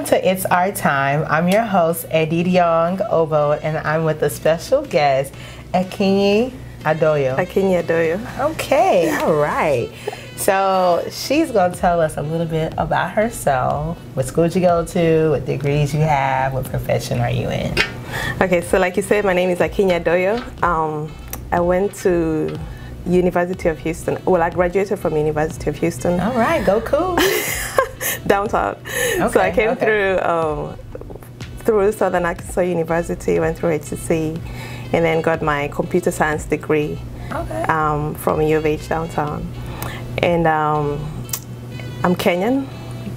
to It's Our Time. I'm your host, Edidiong Obot, and I'm with a special guest, Akinyi Adoyo. Akinyi Adoyo. Okay, all right. So she's going to tell us a little bit about herself, what school did you go to, what degrees you have, what profession are you in? Okay, so like you said, my name is Akinyi Adoyo. I went to University of Houston. Well, I graduated from University of Houston. All right, go cool. Downtown. Okay, so I came through Southern Arkansas University, went through HCC, and then got my computer science degree from U of H downtown. And I'm Kenyan,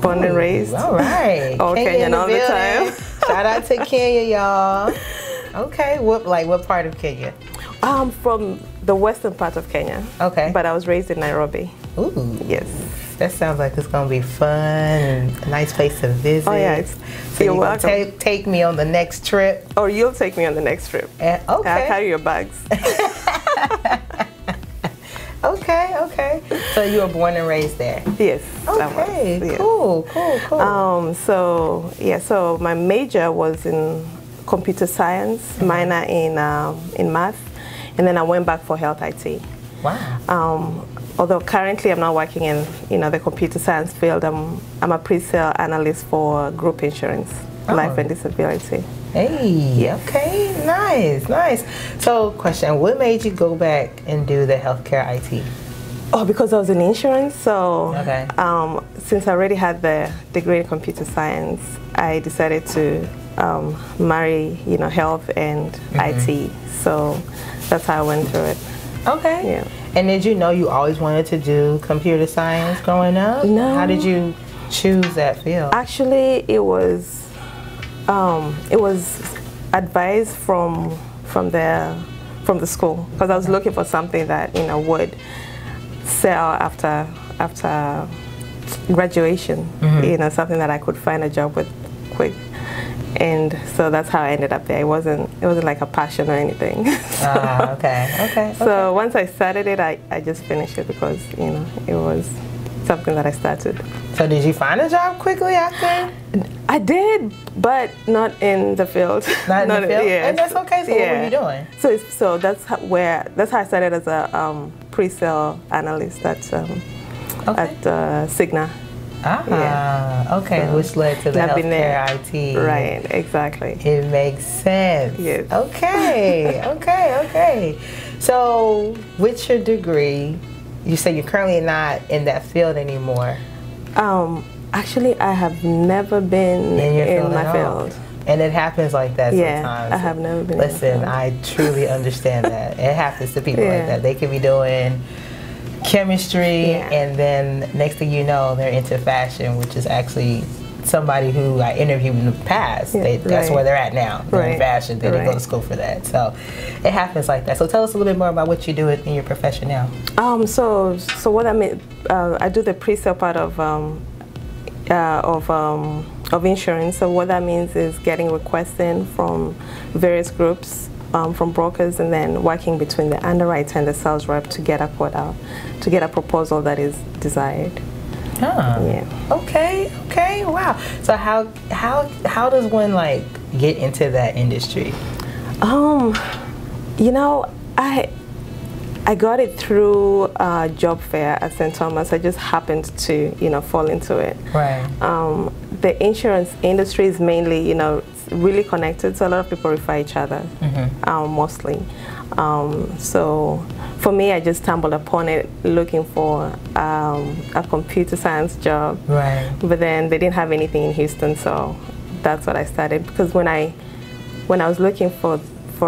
born and raised. All right. All Kenyan all the time. Shout out to Kenya, y'all. Okay, what part of Kenya? From the western part of Kenya. Okay. But I was raised in Nairobi. Ooh. Yes. That sounds like it's going to be fun and a nice place to visit. Oh, yeah. So you're welcome. Take me on the next trip. Or you'll take me on the next trip. Okay. I'll carry your bags. Okay. So you were born and raised there? Yes. Okay. Yes. Cool. So my major was in computer science, minor in math, and then I went back for health IT. Wow. Although currently I'm not working in the computer science field, I'm a pre-sale analyst for group insurance, life and disability. Hey, yes. Okay, nice. So question, what made you go back and do the healthcare IT? Oh, because I was in insurance, so since I already had the degree in computer science, I decided to marry, health and IT. So that's how I went through it. Okay. Yeah. And did you know you always wanted to do computer science growing up? No. How did you choose that field? Actually, it was advice from the school, because I was looking for something that would sell after graduation. Something that I could find a job with quick. And so that's how I ended up there. It wasn't like a passion or anything. Okay. So once I started it, I just finished it because it was something that I started. So did you find a job quickly after? I did, but not in the field. Not in the field? Yeah. And that's okay. So what were you doing? So that's how I started as a pre-sale analyst at Cigna. Okay, so, which led to the healthcare IT. Right, exactly. It makes sense. Yes. Okay. So, with your degree, you say you're currently not in that field anymore. Actually, I have never been in my field. And it happens like that sometimes. Yeah, I have never been. Listen, I truly understand that. It happens to people like that. They could be doing chemistry, and then next thing you know, they're into fashion, which is actually somebody who I interviewed in the past. That's where they're at now. They're in fashion. They didn't go to school for that. So it happens like that. So tell us a little bit more about what you do in your profession now. So what I mean, I do the pre-sale part of insurance. So what that means is getting requests in from various groups, from brokers, and then working between the underwriter and the sales rep to get a quote out, to get a proposal that is desired. Yeah. Okay. Wow. So how does one get into that industry? I got it through a job fair at St. Thomas. I just happened to fall into it. Right. The insurance industry is mainly really connected, so a lot of people refer each other, mostly. So for me, I just stumbled upon it looking for a computer science job. Right. But then they didn't have anything in Houston, so that's what I started. Because when I was looking for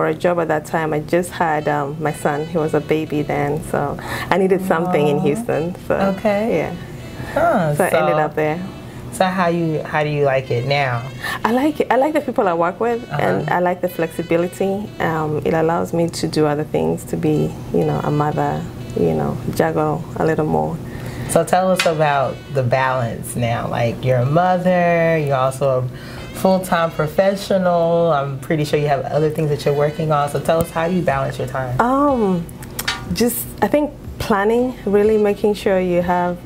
a job at that time, I just had my son. He was a baby then, so I needed something in Houston. So, yeah. So I ended up there. So how do you like it now? I like it. I like the people I work with, and I like the flexibility. It allows me to do other things, to be, a mother, juggle a little more. So tell us about the balance now. Like, you're a mother, you're also a full-time professional. I'm pretty sure you have other things that you're working on. So tell us how you balance your time. I think planning, really making sure you have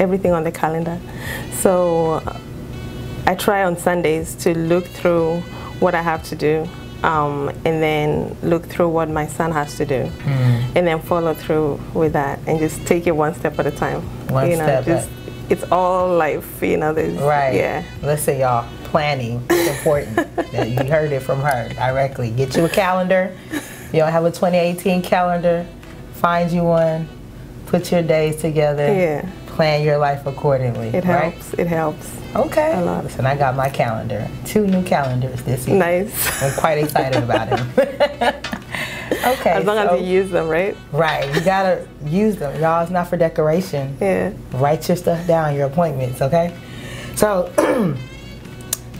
everything on the calendar. So I try on Sundays to look through what I have to do, and then look through what my son has to do, and then follow through with that, and just take it one step at a time. One step it's all life, you know. Right. Yeah. Listen, y'all, planning is important. You heard it from her directly. Get you a calendar. You don't have a 2018 calendar, find you one, put your days together, plan your life accordingly. It helps. It helps. Okay. A lot. Listen, I got my calendar. 2 new calendars this year. Nice. I'm quite excited about them. Okay. As long as you use them, right? Right. You gotta use them, y'all. It's not for decoration. Yeah. Write your stuff down, your appointments, okay? So,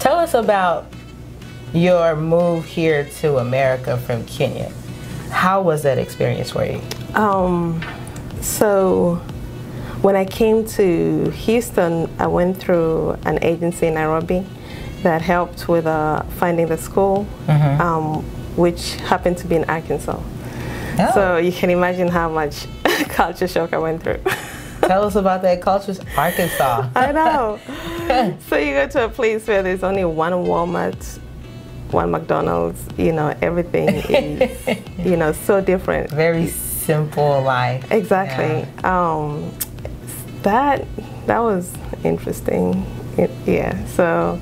tell us about your move here to America from Kenya. How was that experience for you? So when I came to Houston, I went through an agency in Nairobi that helped with finding the school, which happened to be in Arkansas. Oh. So you can imagine how much culture shock I went through. Tell us about that culture, Arkansas. I know. So you go to a place where there's only one Walmart, one McDonald's, you know, everything is, you know, so different. Very simple life. Exactly. Yeah. That was interesting. Yeah. So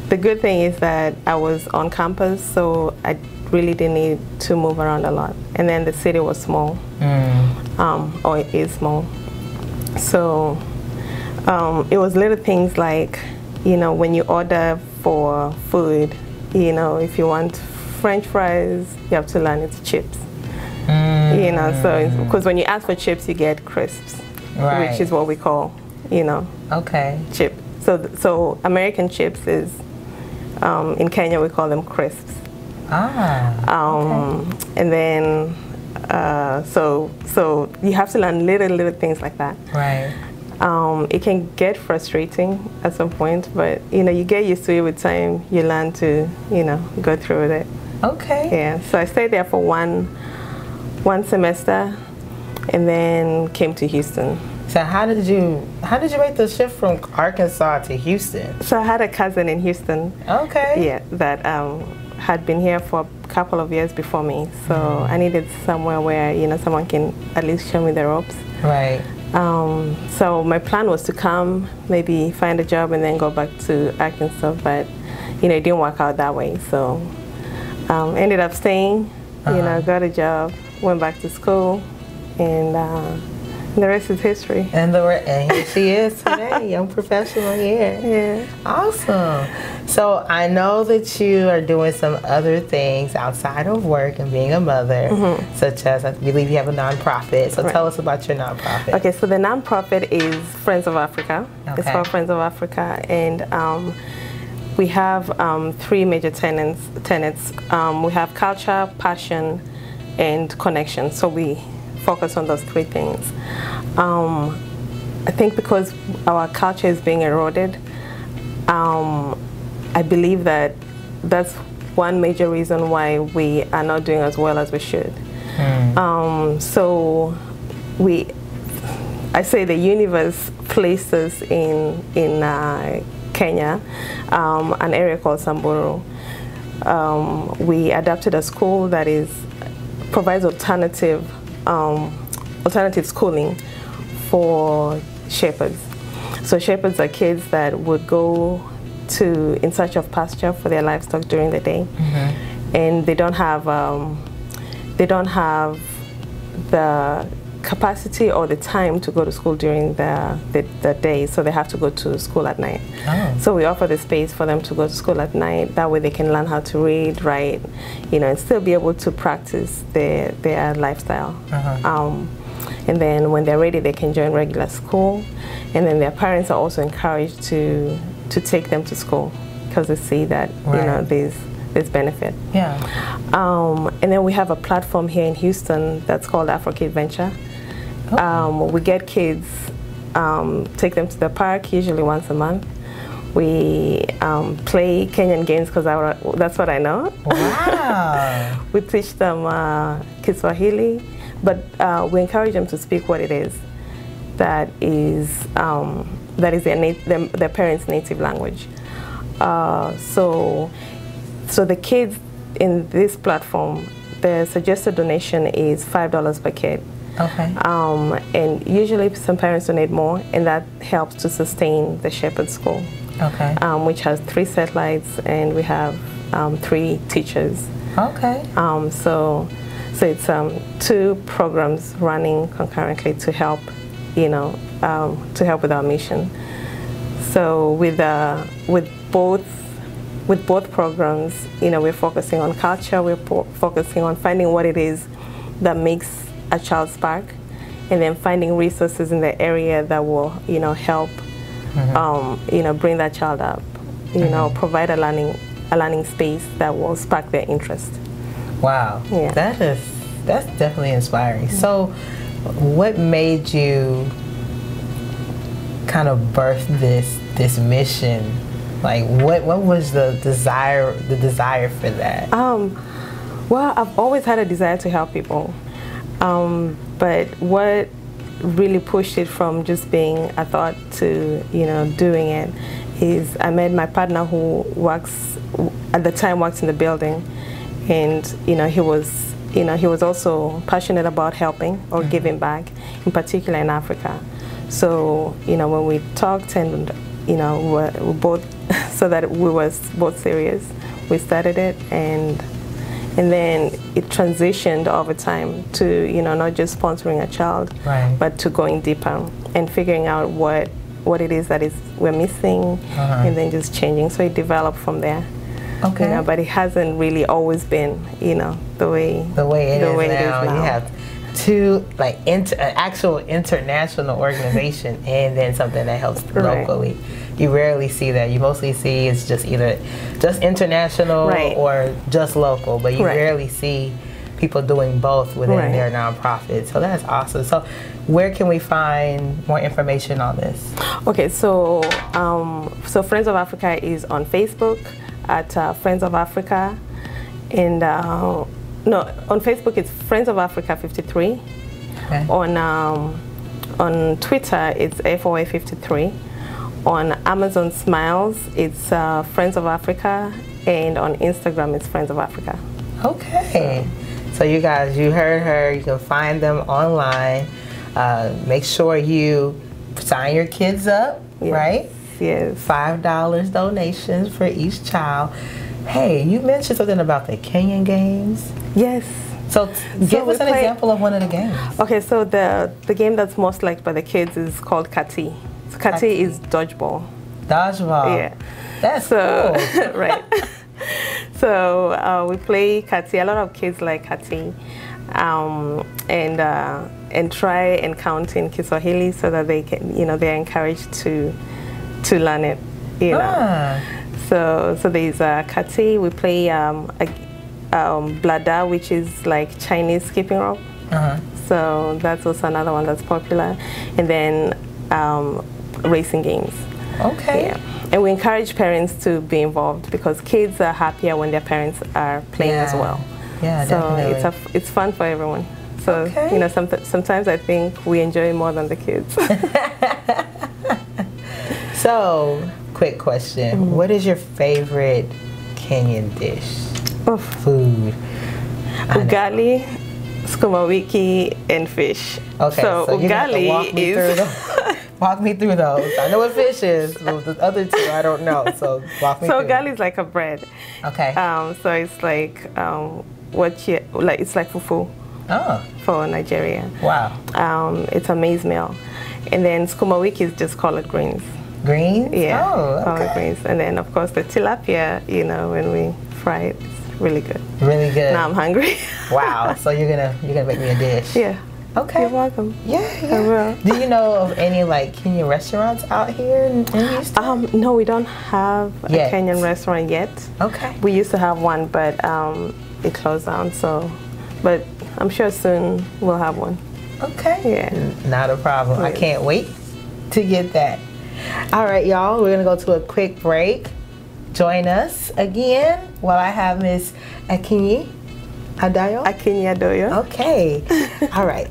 the good thing is that I was on campus, so I really didn't need to move around a lot. And then the city was small, or it is small. So it was little things like, you know, when you order for food, you know, if you want French fries, you have to learn it's chips. You know, so because when you ask for chips, you get crisps, which is what we call, you know, chip. So American chips is, in Kenya we call them crisps. And then so you have to learn little things like that. Right. It can get frustrating at some point, but you know, you get used to it with time. You learn to, you know, go through with it. Okay. Yeah. So I stayed there for one semester, and then came to Houston. So how did you make the shift from Arkansas to Houston? So I had a cousin in Houston. Okay. Yeah, that had been here for a couple of years before me. So I needed somewhere where, you know, someone can at least show me the ropes. Right. So my plan was to come, maybe find a job, and then go back to Arkansas. But you know, it didn't work out that way. So ended up staying. You know, got a job, went back to school, and the rest is history. And here she is today, young professional here. Yeah. Awesome. So I know that you are doing some other things outside of work and being a mother, such as I believe you have a nonprofit. So tell us about your nonprofit. Okay, so the nonprofit is Friends of Africa. Okay. It's called Friends of Africa, and we have 3 major tenets. We have culture, passion, and connection. So we focus on those 3 things. I think because our culture is being eroded, I believe that that's one major reason why we are not doing as well as we should. So I say the universe placed us in Kenya, an area called Samburu. We adapted a school that provides alternative schooling for shepherds. So shepherds are kids that would go in search of pasture for their livestock during the day, and they don't have the capacity or the time to go to school during the day, so they have to go to school at night. So we offer the space for them to go to school at night. That way they can learn how to read, write, you know, and still be able to practice their lifestyle. And then when they're ready, they can join regular school. And then their parents are also encouraged to take them to school because they see that, you know, there's benefit. Yeah. And then we have a platform here in Houston that's called AfroKid Venture. We get kids, take them to the park usually once a month. We play Kenyan Games because that's what I know. Wow. We teach them Kiswahili, but we encourage them to speak what it is that is their parents' native language. So the kids in this platform, the suggested donation is $5 per kid. Okay. And usually some parents donate more, and that helps to sustain the Shepherd School. Okay. Which has 3 satellites, and we have 3 teachers. Okay. So it's 2 programs running concurrently to help, to help with our mission. So with both programs, we're focusing on culture. We're focusing on finding what it is that makes a child spark, and then finding resources in the area that will, help, bring that child up, provide a learning space that will spark their interest. Wow. Yeah. That's definitely inspiring. So, what made you kind of birth this mission? Like, what was the desire for that? Well, I've always had a desire to help people. But what really pushed it from just being a thought to, doing it is I met my partner who at the time works in the building, and, he was also passionate about helping or giving back, in particular in Africa. So, when we talked and, we both, so that we were both serious, we started it, and then it transitioned over time to, not just sponsoring a child, right, but to going deeper and figuring out what it is that we're missing, and then just changing. So it developed from there. Okay. But it hasn't really always been, the way it is now. You have 2, like, actual international organization, and then something that helps locally. You rarely see that. You mostly see it's just either just international or just local, but you rarely see people doing both within their nonprofit. So that's awesome. So where can we find more information on this? Okay, so Friends of Africa is on Facebook at Friends of Africa, and on Facebook it's Friends of Africa 53. Okay. On Twitter it's FOA53. On Amazon Smiles, it's Friends of Africa, and on Instagram, it's Friends of Africa. Okay. So you guys, you heard her. You can find them online. Make sure you sign your kids up, right? Yes. $5 donations for each child. Hey, you mentioned something about the Kenyan Games. Yes. So give us an example of one of the games. Okay, so the game that's most liked by the kids is called Kati. Kati is dodgeball. Dodgeball. Yeah. That's cool. Right. So we play Kati. A lot of kids like Kati, and try and count in Kiswahili so that they can, they're encouraged to learn it. So there's Kati. We play Blada, which is like Chinese skipping rope. So that's also another one that's popular. And then racing games. Okay. Yeah. And we encourage parents to be involved because kids are happier when their parents are playing as well. Yeah, so definitely. it's fun for everyone. So sometimes I think we enjoy it more than the kids. So, quick question: what is your favorite Kenyan dish? Food. Ugali, sukuma wiki, and fish. Okay, so ugali is. Walk me through those. I know what fish is, but the other 2 I don't know. So walk me through. So ugali is like a bread. Okay. So it's like it's like fufu. Oh. For Nigeria. Wow. It's a maize meal, and then sukuma wiki is just collard greens. Greens? Yeah. Oh, okay. Collard greens, and then of course the tilapia. When we fry it, it's really good. Really good. Now I'm hungry. Wow. So you're gonna make me a dish. Yeah. Okay. You're welcome. Yeah. I will. Do you know of any like Kenyan restaurants out here in Houston? No, we don't have a Kenyan restaurant yet. Okay. We used to have one, but it closed down. So, but I'm sure soon we'll have one. Okay. Yeah. Not a problem. I can't wait to get that. All right, y'all. We're gonna go to a quick break. Join us again while I have Miss Akinyi Adoyo. Akinyi Adoyo. Okay. All right.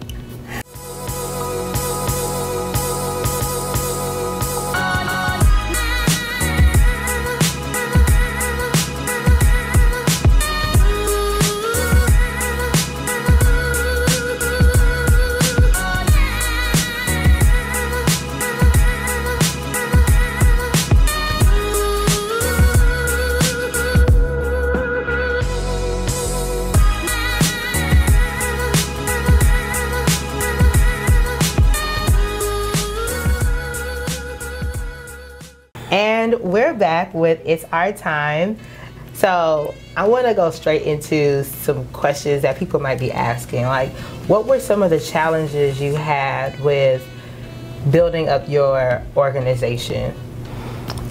back with It's Our Time. So I want to go straight into some questions that people might be asking. Like, what were some of the challenges you had with building up your organization?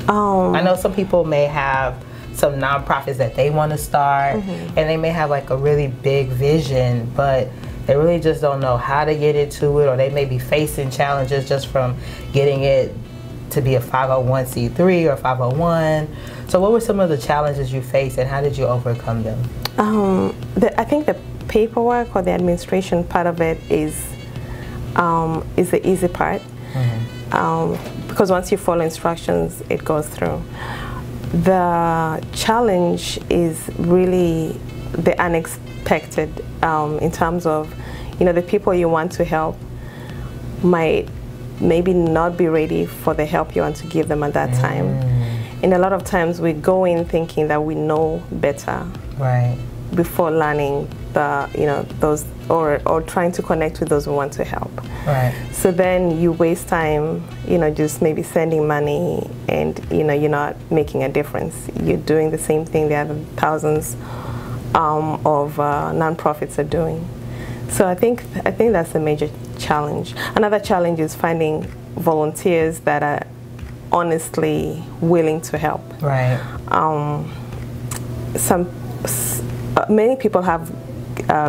I know some people may have some nonprofits that they want to start, and they may have like a really big vision, but they really just don't know how to get into it, or they may be facing challenges just from getting it to be a 501c3 or 501. So what were some of the challenges you faced, and how did you overcome them? I think the paperwork or the administration part of it is the easy part, because once you follow instructions, it goes through. The challenge is really the unexpected, in terms of, the people you want to help might maybe not be ready for the help you want to give them at that time. And a lot of times we go in thinking that we know better, right, before learning the, those, or trying to connect with those we want to help. Right. So then you waste time, just maybe sending money, and you're not making a difference. You're doing the same thing the other thousands of nonprofits are doing. So I think that's a major challenge. Another challenge is finding volunteers that are honestly willing to help. Right. Many people have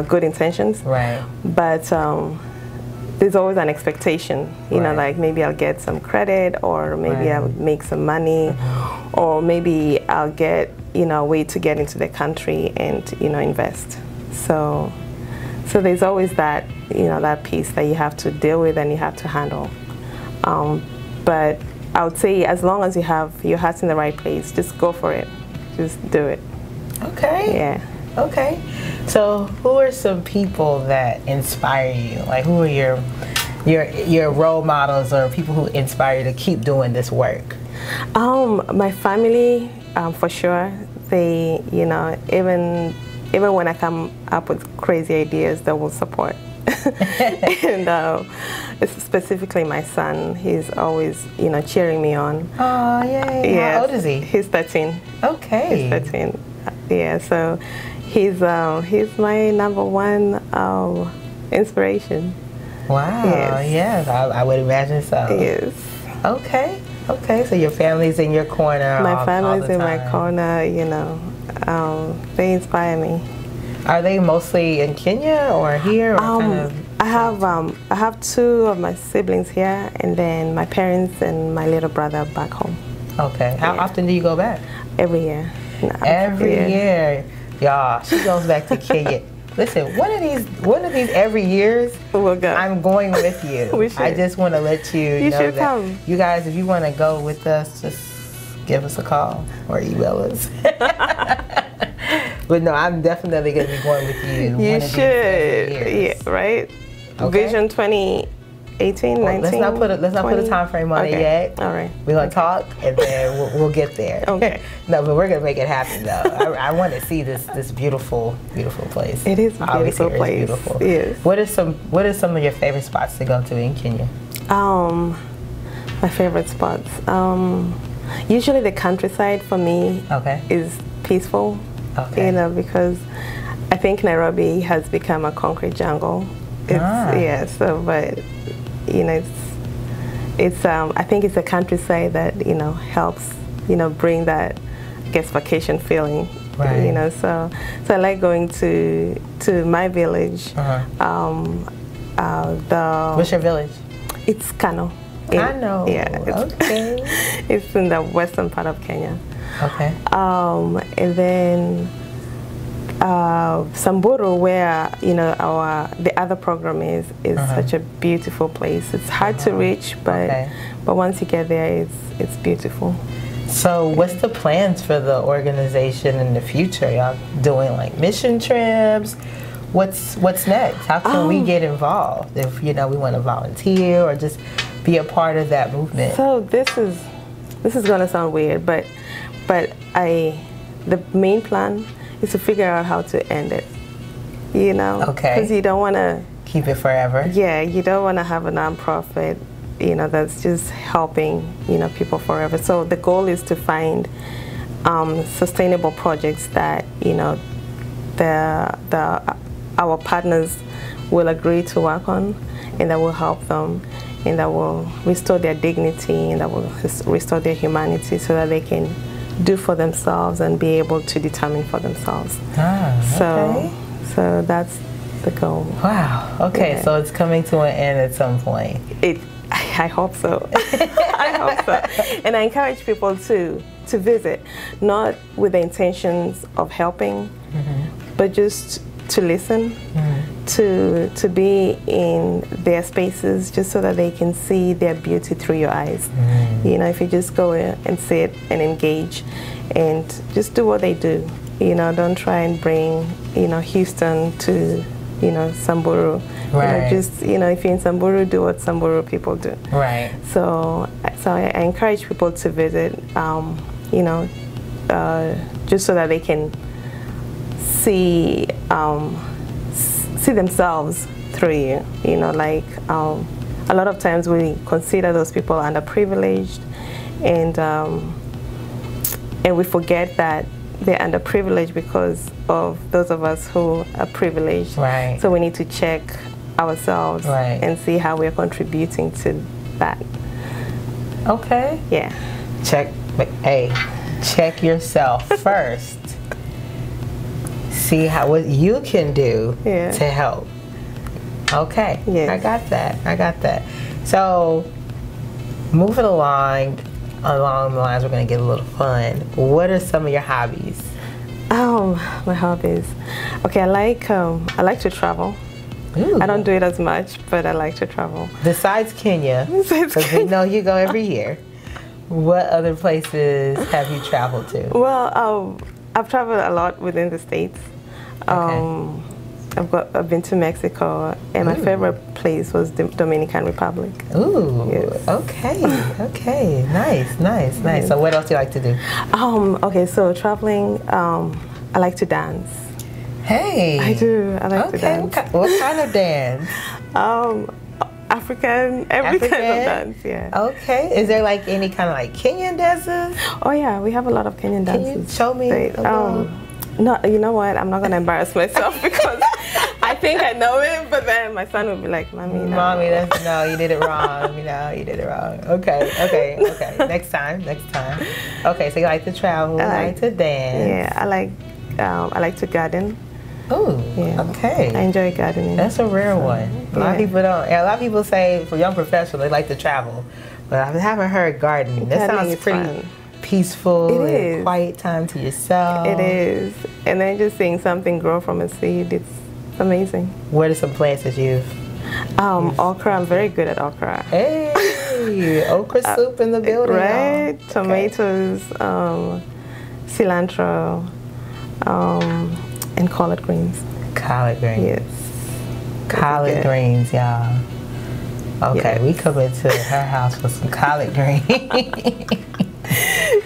good intentions. Right. But there's always an expectation. Like maybe I'll get some credit, or maybe I'll make some money, or maybe I'll get a way to get into the country and invest. So there's always that that piece that you have to deal with and you have to handle. But I would say, as long as you have your heart in the right place, just go for it. Just do it. Okay. Yeah. Okay. So who are some people that inspire you? Like, who are your role models, or people who inspire you to keep doing this work? My family, for sure. They, even when I come up with crazy ideas, they will support. And specifically my son, he's always, cheering me on. Oh, yay. Yeah. How old is he? He's 13. Okay. He's 13. Yeah, so he's my #1 inspiration. Wow. Yes, I would imagine so. Yes. Okay. Okay, so your family's in your corner. My family's in my corner, they inspire me. Are they mostly in Kenya or here? Or kind of I have 2 of my siblings here, and then my parents and my little brother back home. Okay. How often do you go back? Every year. Every year. Y'all, she goes back to Kenya. Listen, one of these every years, we'll go. I'm going with you. We should. I just want to let you know that come. You guys, if you want to go with us, just give us a call or email us. But no, I'm definitely going to be going with you. You should. Yeah, right? Okay. Vision 2018, 19. Let's not put a time frame on it yet. All right. We're going to talk, and then we'll get there. Okay. No, but we're going to make it happen, though. I want to see this beautiful, beautiful place. It is a beautiful place. Beautiful. Yes. What are some of your favorite spots to go to in Kenya? My favorite spots. Usually the countryside for me is peaceful. Okay. Because I think Nairobi has become a concrete jungle. But it's I think it's a countryside that helps bring that, I guess, vacation feeling. Right. So I like going to my village. What's your village? It's Kano. Kano. Okay. It's in the western part of Kenya. Okay. And then Samburu, where the other program is such a beautiful place. It's hard to reach, but once you get there, it's beautiful. So, what's the plans for the organization in the future? Y'all doing like mission trips? What's next? How can we get involved if we want to volunteer or just be a part of that movement? So this is gonna sound weird, but the main plan is to figure out how to end it. Okay. Because you don't want to keep it forever. Yeah, you don't want to have a nonprofit you know, that's just helping, you know, people forever. So the goal is to find sustainable projects that, you know, our partners will agree to work on, and that will help them, and that will restore their dignity, and that will restore their humanity, so that they can do for themselves and be able to determine for themselves. So that's the goal. Wow. Okay, yeah. So it's coming to an end at some point. I hope so. I hope so. And I encourage people to visit, not with the intentions of helping, but just to listen, to be in their spaces, just so that they can see their beauty through your eyes. You know, if you just go in and sit and engage and just do what they do, you know, don't try and bring, you know, Houston to, you know, Samburu. Right. You know, just, you know, if you're in Samburu, do what Samburu people do. Right. So I encourage people to visit, you know, just so that they can see themselves through you. You know, like a lot of times we consider those people underprivileged, and we forget that they're underprivileged because of those of us who are privileged. Right. So we need to check ourselves and see how we're contributing to that. Okay. Yeah. Check yourself first. See what you can do to help. Okay. Yes. I got that. So moving along the lines, we're going to get a little fun. What are some of your hobbies? My hobbies. Okay, I like to travel. Ooh. I don't do it as much, but I like to travel. Besides Kenya, because we know you go every year, what other places have you traveled to? Well, I've traveled a lot within the States. Okay. I've been to Mexico, and my favorite place was the Dominican Republic. Ooh, yes. Okay, nice. Yes. So what else do you like to do? Okay, so traveling, I like to dance. Hey! I do, I like to dance. What kind of dance? African, every kind of dance, yeah. Okay, is there like any kind of like Kenyan dances? Oh yeah, we have a lot of Kenyan dances. Can you show me a little? No, you know what? I'm not going to embarrass myself because I think I know it, but then my son would be like, Mommy, no. Mommy, no, you did it wrong. You know, you did it wrong. Okay. Next time. Okay, so you like to travel, I like to dance. Yeah, I like to garden. Oh, yeah. Okay. I enjoy gardening. That's a rare one. A lot of people don't. A lot of people say for young professionals they like to travel, but I haven't heard gardening. That sounds pretty fun. Peaceful and quiet time to yourself. It is. And then just seeing something grow from a seed, it's amazing. What are some plants that you've okra, I'm very good at okra. Hey, okra soup in the building. Right, okay. Tomatoes, cilantro, and collard greens. Collard greens. Yes. Collard greens, y'all. Okay, yes. We come into her house with some collard greens.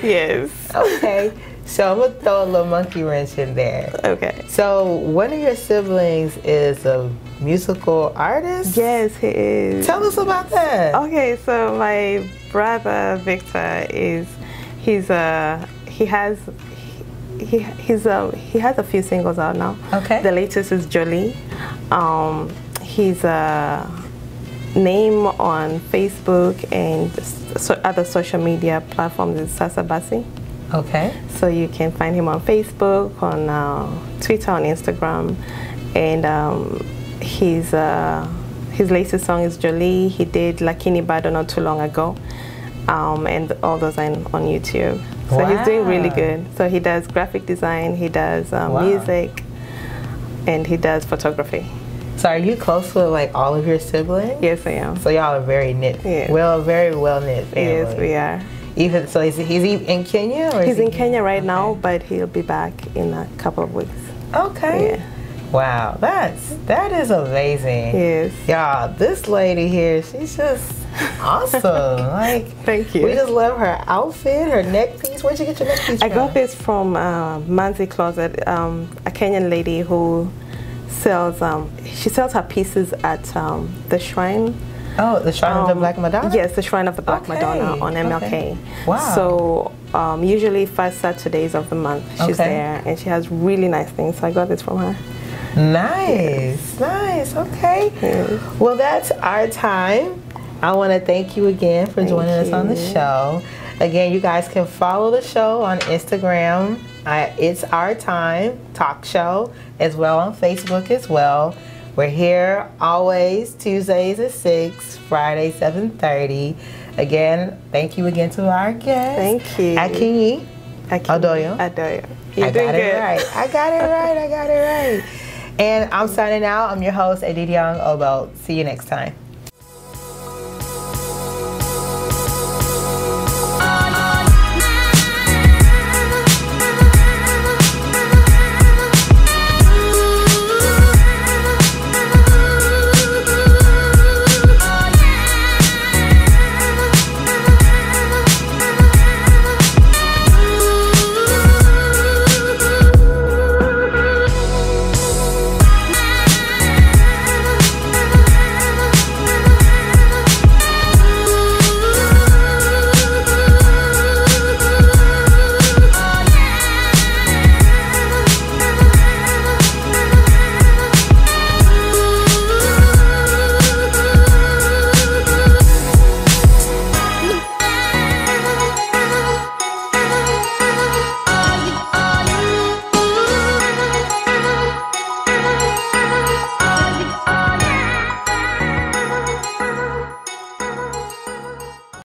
Yes. Okay. So I'm going to throw a little monkey wrench in there. Okay. So one of your siblings is a musical artist? Yes, he is. Tell us about that. Okay, so my brother Victor he has a few singles out now. Okay. The latest is Jolie. He's a name on Facebook and other social media platforms is Sasa Basi. Okay. So you can find him on Facebook, on Twitter, on Instagram, and his latest song is Jolie. He did Lakini Bado not too long ago, and all those are on YouTube. So wow. He's doing really good. So he does graphic design, he does music, and he does photography. So are you close with like all of your siblings? Yes, I am. So y'all are very knit. Yeah. Very well knit family. Yes, we are. Even so, is he in Kenya? Or he's in Kenya right now, but he'll be back in a couple of weeks. Okay. Yeah. Wow, that is amazing. Yes. Y'all, this lady here, she's just awesome. Like, thank you. We just love her outfit, her neck piece. Where'd you get your neck piece from? I got this from Manzi Closet, a Kenyan lady who sells. She sells her pieces at the shrine Oh, the Shrine of the Black Madonna? Yes, the Shrine of the Black Madonna on MLK. Okay. Wow. So usually 1st Saturdays of the month she's there, and she has really nice things. So I got this from her. Nice, nice. Okay. Yes. Well, that's our time. I want to thank you again for joining us on the show. Again, you guys can follow the show on Instagram. It's Our Time Talk Show, as well on Facebook as well. We're here always Tuesdays at 6, Fridays 7:30. Again, thank you again to our guest. Thank you. Akinyi Adoyo. You're doing good. Right. I got it right. And I'm signing out. I'm your host, Edidiong Obot. See you next time.